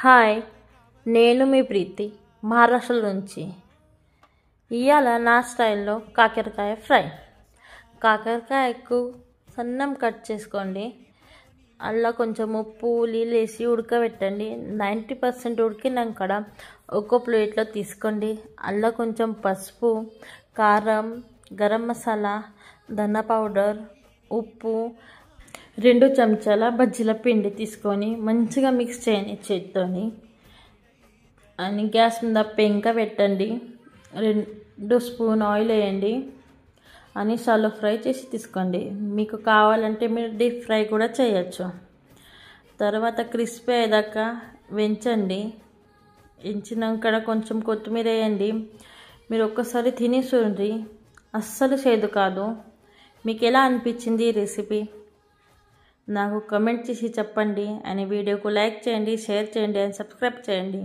Hi, నేను మీ ప్రీతి మహారాష్ట్ర నుంచి. ఇవాళ నా స్టైల్లో కాకరకాయ ఫ్రై. కాకరకాయకు సన్నం కట్ చేసుకోండి. అలా కొంచెం ఉప్పు నీళ్ళు వేసి ఉడకబెట్టండి. 90% ఉడికినాక ఒక ప్లేట్లో తీసుకోండి. అలా కొంచెం పసుపు, కారం, గరం మసాలా, ధనియా పౌడర్, ఉప్పు, 2 చెంచాల బజ్జీల పిండి తీసుకొని మంచిగా మిక్స్ చేయండి చేత్తోని. అని గ్యాస్ మీద పెంక పెట్టండి. 2 స్పూన్ ఆయిల్ వేయండి. అని షాలో ఫ్రై చేసి తీసుకోండి. మీకు కావాలంటే మీరు డీప్ ఫ్రై కూడా చేయొచ్చు. తర్వాత క్రిస్పీ అయ్యేదాకా వేయించండి. వేయించినాక కొంచెం కొత్తిమీర వేయండి. మీరు ఒక్కసారి తిని చూడండి, అస్సలు చేదు కాదు. మీకు ఎలా అనిపించింది ఈ రెసిపీ నాకు కమెంట్ చేసి చెప్పండి. అండ్ వీడియోకు లైక్ చేయండి, షేర్ చేయండి అండ్ సబ్స్క్రైబ్ చేయండి.